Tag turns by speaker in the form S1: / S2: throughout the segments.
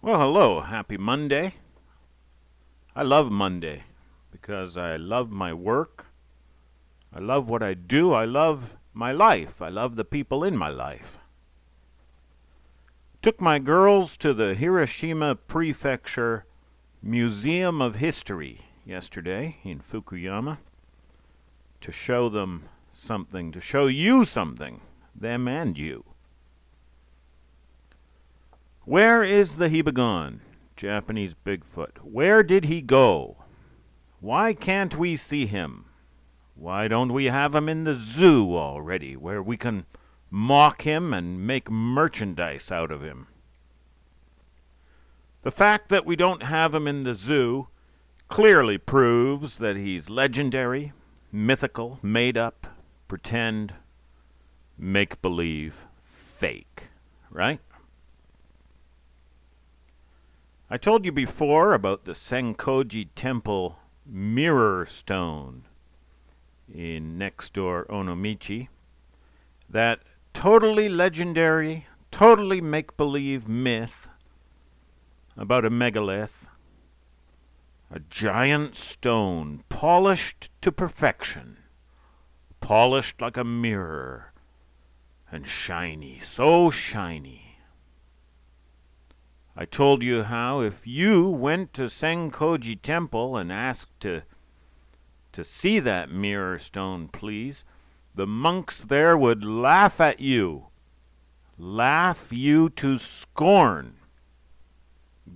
S1: Well, hello. Happy Monday. I love Monday because I love my work. I love what I do. I love my life. I love the people in my life. Took my girls to the Hiroshima Prefecture Museum of History yesterday in Fukuyama to show them something, to show you something, them and you. Where is the Hibagon, Japanese Bigfoot? Where did he go? Why can't we see him? Why don't we have him in the zoo already, where we can mock him and make merchandise out of him? The fact that we don't have him in the zoo clearly proves that he's legendary, mythical, made up, pretend, make-believe, fake, right? I told you before about the Senkoji Temple mirror stone in next-door Onomichi. That totally legendary, totally make-believe myth about a megalith. A giant stone, polished to perfection. Polished like a mirror. And shiny, so shiny. I told you how if you went to Senkoji Temple and asked to see that mirror stone, please, the monks there would laugh at you. Laugh you to scorn.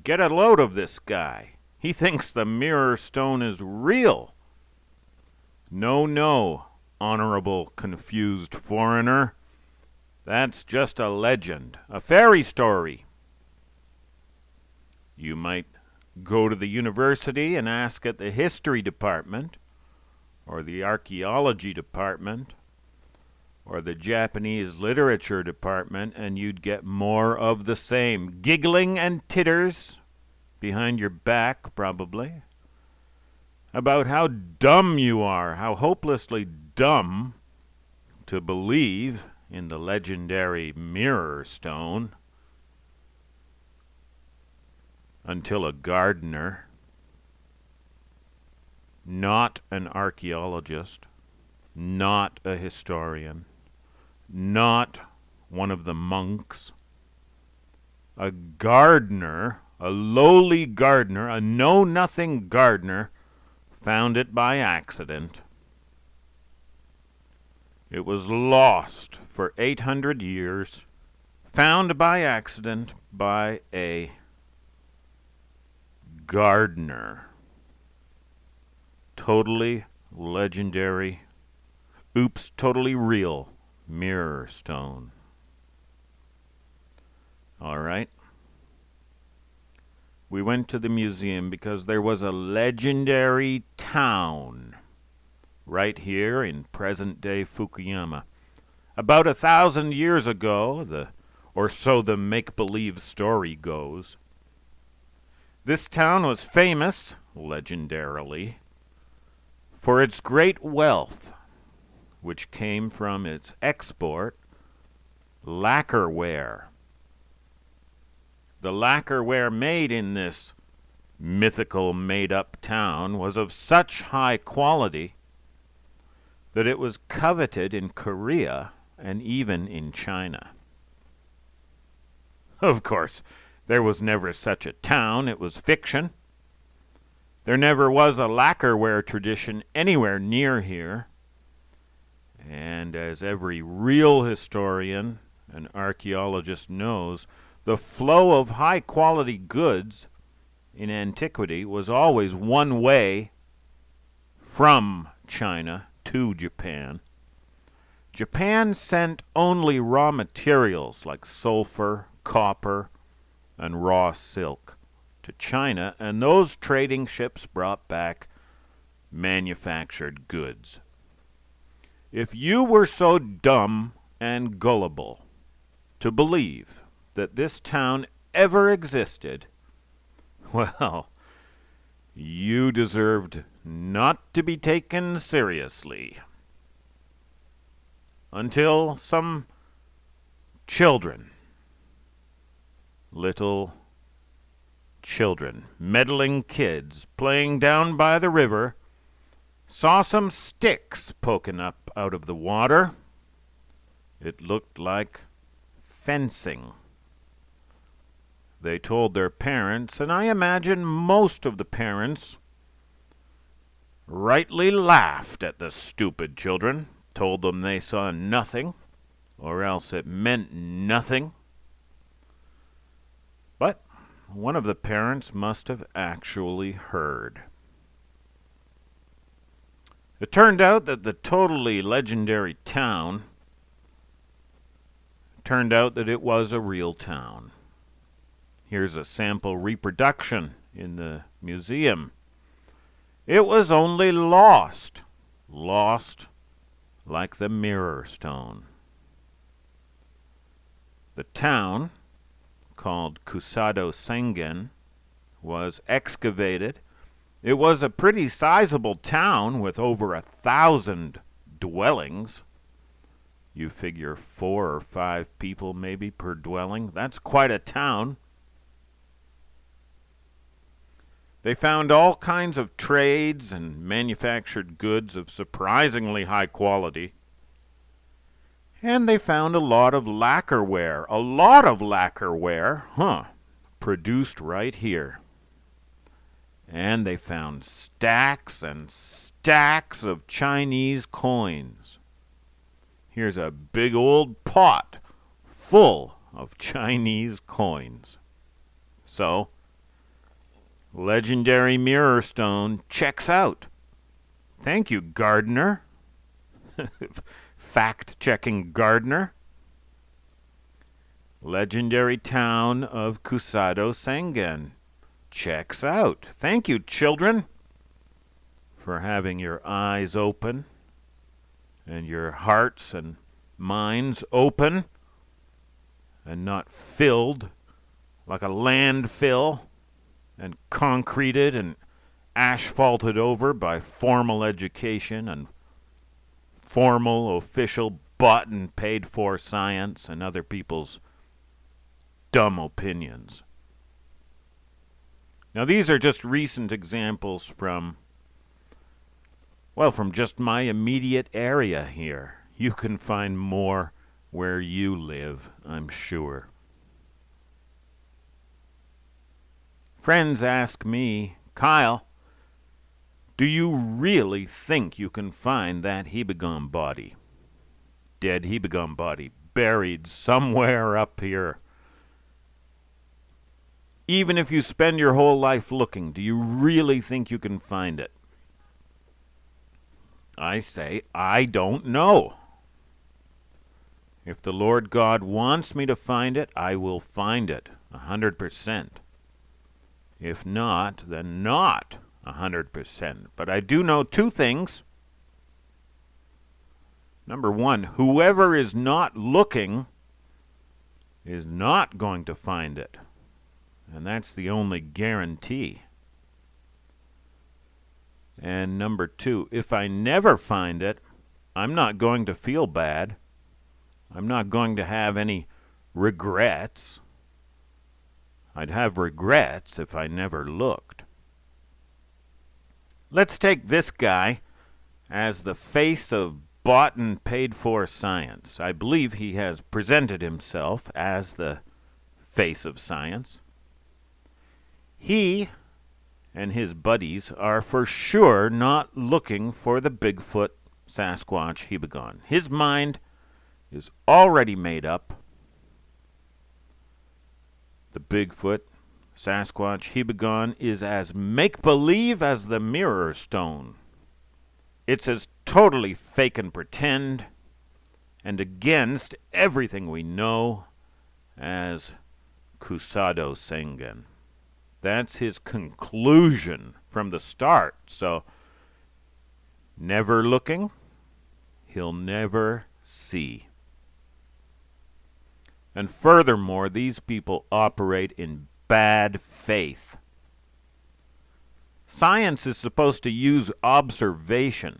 S1: Get a load of this guy. He thinks the mirror stone is real. No, honorable confused foreigner. That's just a legend, a fairy story. You might go to the university and ask at the history department, or the archaeology department, or the Japanese literature department, and you'd get more of the same. Giggling and titters behind your back, probably, about how dumb you are, how hopelessly dumb to believe in the legendary mirror stone. Until a gardener, not an archaeologist, not a historian, not one of the monks, a gardener, a lowly gardener, a know-nothing gardener, found it by accident. It was lost for 800 years, found by accident by a gardener. Totally legendary, totally real mirror stone. All right. We went to the museum because there was a legendary town right here in present-day Fukuyama. About 1,000 years ago, or so the make-believe story goes, this town was famous, legendarily, for its great wealth, which came from its export, lacquerware. The lacquerware made in this mythical made-up town was of such high quality that it was coveted in Korea and even in China. Of course, there was never such a town. It was fiction. There never was a lacquerware tradition anywhere near here. And as every real historian and archaeologist knows, the flow of high-quality goods in antiquity was always one way from China to Japan. Japan sent only raw materials like sulfur, copper, and raw silk to China, and those trading ships brought back manufactured goods. If you were so dumb and gullible to believe that this town ever existed, well, you deserved not to be taken seriously. Until some children, little children, meddling kids, playing down by the river, saw some sticks poking up out of the water. It looked like fencing. They told their parents, and I imagine most of the parents rightly laughed at the stupid children, told them they saw nothing, or else it meant nothing. But one of the parents must have actually heard. It turned out that the totally legendary town turned out that it was a real town. Here's a sample reproduction in the museum. It was only lost like the mirror stone. The town, called Kusado Sengen, was excavated. It was a pretty sizable town with over 1,000 dwellings. You figure 4 or 5 people maybe per dwelling. That's quite a town. They found all kinds of trades and manufactured goods of surprisingly high quality. And they found a lot of lacquerware, produced right here. And they found stacks and stacks of Chinese coins. Here's a big old pot full of Chinese coins. So, legendary mirror stone checks out. Thank you, gardener. Fact-checking gardener. Legendary town of Kusado Sengen checks out. Thank you, children, for having your eyes open and your hearts and minds open and not filled like a landfill and concreted and asphalted over by formal education and formal, official, bought and paid for science and other people's dumb opinions. Now, these are just recent examples from just my immediate area here. You can find more where you live, I'm sure. Friends ask me, Kyle, do you really think you can find that Hibagon body? Dead Hibagon body, buried somewhere up here. Even if you spend your whole life looking, do you really think you can find it? I say, I don't know. If the Lord God wants me to find it, I will find it 100%. If not, then not 100%. But I do know 2 things. Number 1, whoever is not looking is not going to find it. And that's the only guarantee. And number 2, if I never find it, I'm not going to feel bad. I'm not going to have any regrets. I'd have regrets if I never looked. Let's take this guy as the face of bought and paid for science. I believe he has presented himself as the face of science. He and his buddies are for sure not looking for the Bigfoot, Sasquatch, Hibagon. His mind is already made up. The Bigfoot, Sasquatch, Hibagon is as make-believe as the mirror stone. It's as totally fake and pretend and against everything we know as Kusado Sengen. That's his conclusion from the start. So, never looking, he'll never see. And furthermore, these people operate in bad faith. Science is supposed to use observation,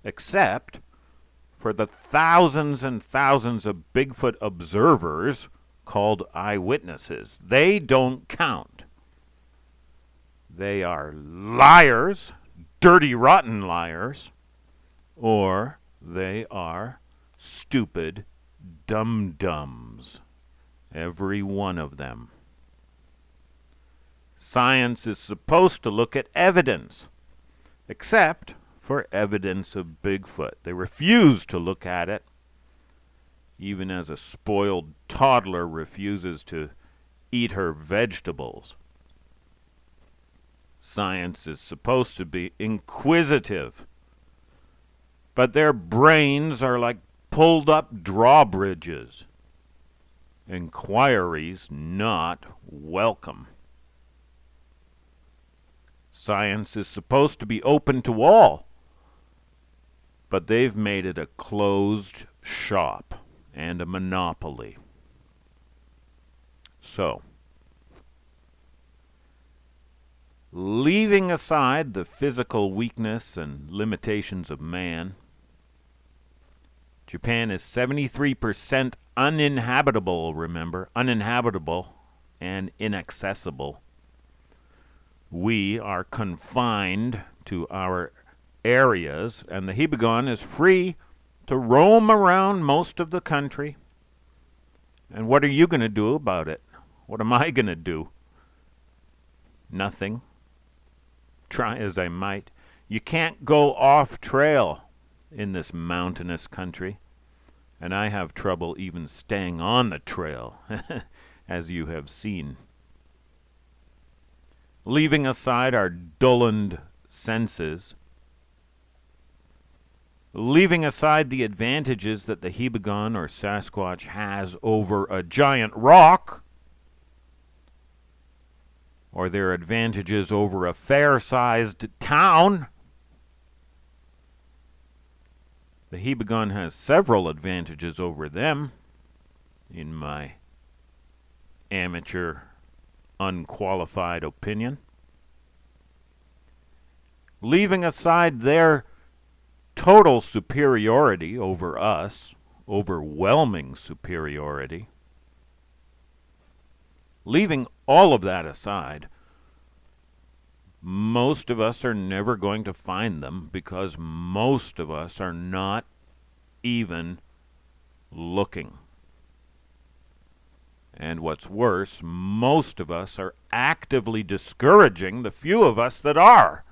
S1: except for the thousands and thousands of Bigfoot observers called eyewitnesses. They don't count. They are liars, dirty, rotten liars, or they are stupid dum-dums. Every one of them. Science is supposed to look at evidence, except for evidence of Bigfoot. They refuse to look at it, even as a spoiled toddler refuses to eat her vegetables. Science is supposed to be inquisitive, but their brains are like pulled-up drawbridges. Inquiries not welcome. Science is supposed to be open to all, but they've made it a closed shop and a monopoly. So, leaving aside the physical weakness and limitations of man, Japan is 73% uninhabitable, remember, uninhabitable and inaccessible. We are confined to our areas, and the Hibagon is free to roam around most of the country. And what are you going to do about it? What am I going to do? Nothing. Try as I might. You can't go off trail in this mountainous country, and I have trouble even staying on the trail, as you have seen. Leaving aside our dullened senses, leaving aside the advantages that the Hibagon or Sasquatch has over a giant rock, or their advantages over a fair-sized town, the Hibagon has several advantages over them, in my amateur, unqualified opinion. Leaving aside their total superiority over us, overwhelming superiority, leaving all of that aside, most of us are never going to find them because most of us are not even looking. And what's worse, most of us are actively discouraging the few of us that are,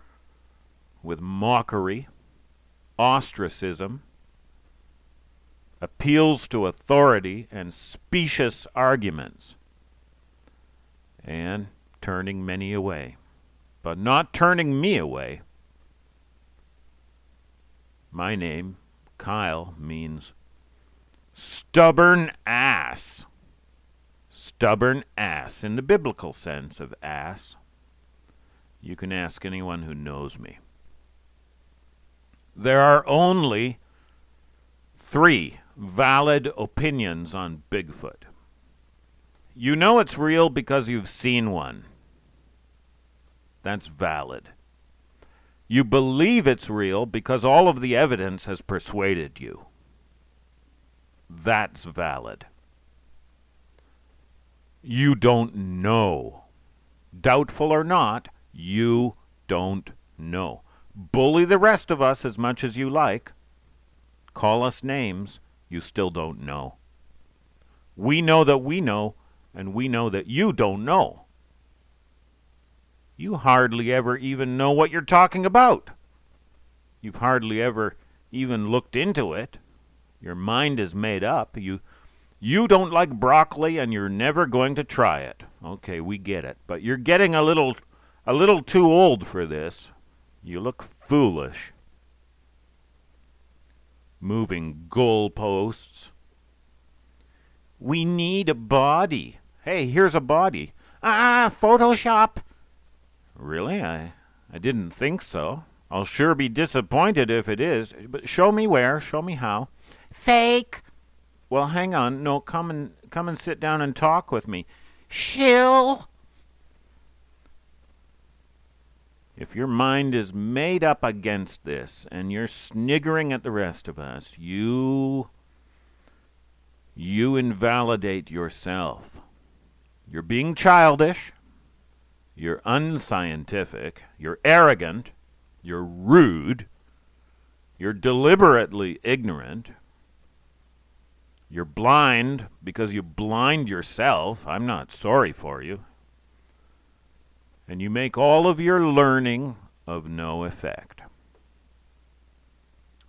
S1: with mockery, ostracism, appeals to authority, and specious arguments, and turning many away. But not turning me away. My name, Kyle, means stubborn ass. Stubborn ass, in the biblical sense of ass. You can ask anyone who knows me. There are only 3 valid opinions on Bigfoot. You know it's real because you've seen one. That's valid. You believe it's real because all of the evidence has persuaded you. That's valid. You don't know. Doubtful or not, you don't know. Bully the rest of us as much as you like. Call us names. You still don't know. We know that we know, and we know that you don't know. You hardly ever even know what you're talking about. You've hardly ever even looked into it. Your mind is made up. You don't like broccoli, and you're never going to try it. Okay, we get it. But you're getting a little too old for this. You look foolish. Moving goalposts. We need a body. Hey, here's a body. Photoshop. Really? I didn't think so. I'll sure be disappointed if it is. But show me where. Show me how. Fake. Well, hang on. No, come and sit down and talk with me. Shill. If your mind is made up against this and you're sniggering at the rest of us, you invalidate yourself. You're being childish. you're unscientific, you're arrogant, you're rude, you're deliberately ignorant, you're blind because you blind yourself. I'm not sorry for you. And you make all of your learning of no effect.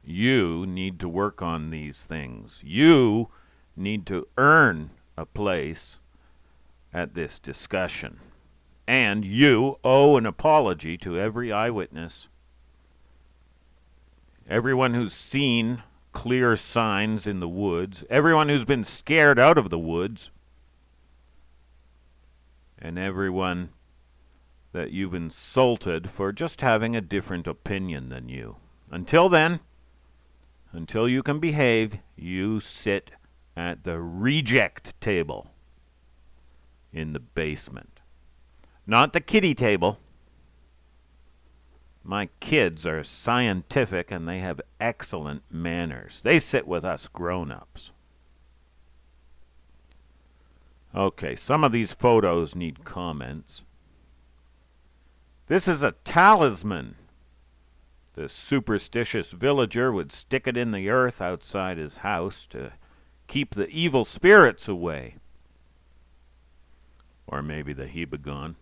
S1: You need to work on these things. You need to earn a place at this discussion. And you owe an apology to every eyewitness, everyone who's seen clear signs in the woods, everyone who's been scared out of the woods, and everyone that you've insulted for just having a different opinion than you. Until then, until you can behave, you sit at the reject table in the basement. Not the kiddie table. My kids are scientific and they have excellent manners. They sit with us grown-ups. Okay, some of these photos need comments. This is a talisman. The superstitious villager would stick it in the earth outside his house to keep the evil spirits away. Or maybe the Hibagon.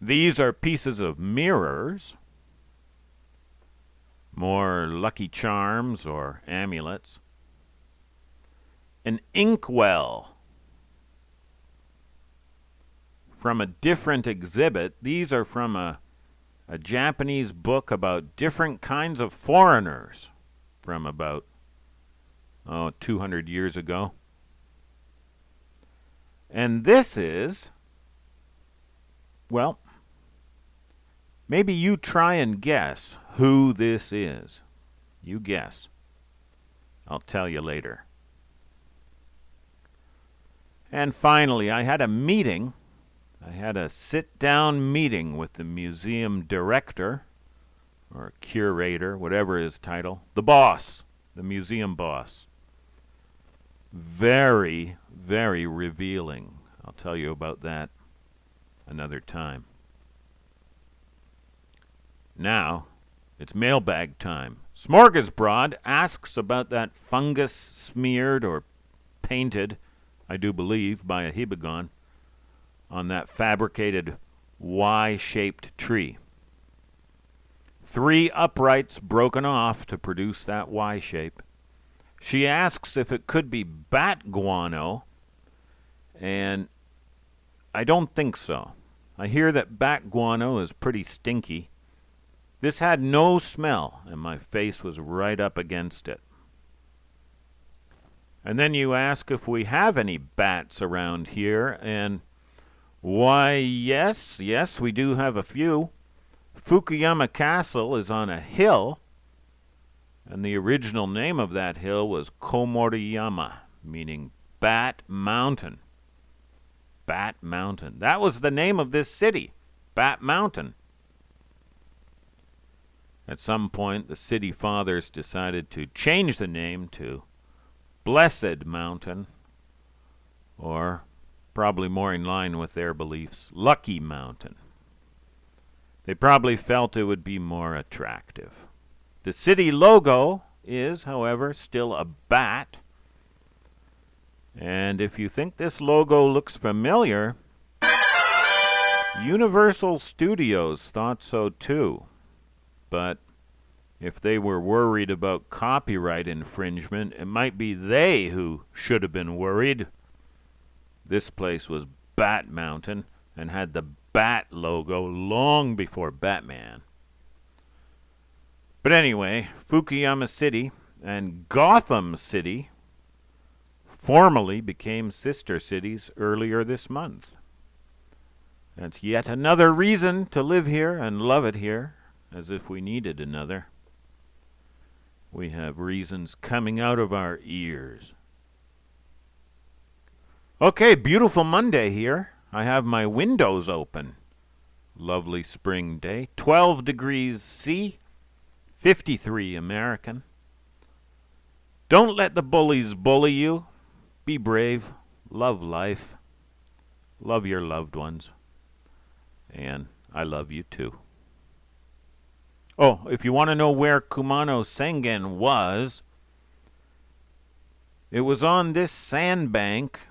S1: These are pieces of mirrors, more lucky charms or amulets. An inkwell from a different exhibit. These are from a Japanese book about different kinds of foreigners from about 200 years ago. And this is, well, maybe you try and guess who this is. You guess. I'll tell you later. And finally, I had a meeting. I had a sit-down meeting with the museum director, or curator, whatever his title, the boss, the museum boss. Very, very revealing. I'll tell you about that another time. Now, it's mailbag time. Smorgasbord asks about that fungus smeared or painted, I do believe, by a Hibagon on that fabricated Y-shaped tree. 3 uprights broken off to produce that Y shape. She asks if it could be bat guano, and I don't think so. I hear that bat guano is pretty stinky. This had no smell, and my face was right up against it. And then you ask if we have any bats around here, and why, yes, we do have a few. Fukuyama Castle is on a hill, and the original name of that hill was Komoriyama, meaning Bat Mountain. Bat Mountain. That was the name of this city, Bat Mountain. At some point, the city fathers decided to change the name to Blessed Mountain, or probably more in line with their beliefs, Lucky Mountain. They probably felt it would be more attractive. The city logo is, however, still a bat. And if you think this logo looks familiar, Universal Studios thought so too. But if they were worried about copyright infringement, it might be they who should have been worried. This place was Bat Mountain and had the bat logo long before Batman. But anyway, Fukuyama City and Gotham City formally became sister cities earlier this month. That's yet another reason to live here and love it here, as if we needed another. We have reasons coming out of our ears. Okay, beautiful Monday here. I have my windows open. Lovely spring day. 12 degrees C, 53 American. Don't let the bullies bully you. Be brave. Love life. Love your loved ones. And I love you too. Oh, if you want to know where Kumano Sengen was, it was on this sandbank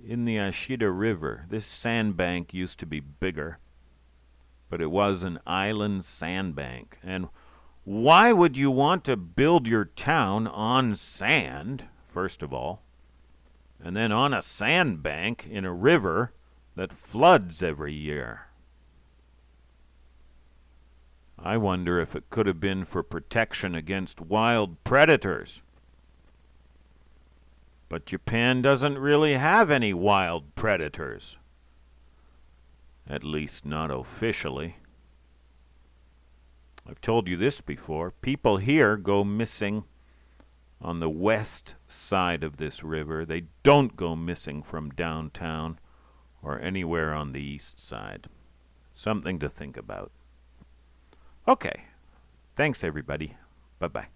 S1: in the Ashita River. This sandbank used to be bigger, but it was an island sandbank. And why would you want to build your town on sand, first of all, and then on a sandbank in a river that floods every year? I wonder if it could have been for protection against wild predators. But Japan doesn't really have any wild predators. At least not officially. I've told you this before. People here go missing on the west side of this river. They don't go missing from downtown or anywhere on the east side. Something to think about. Okay. Thanks, everybody. Bye-bye.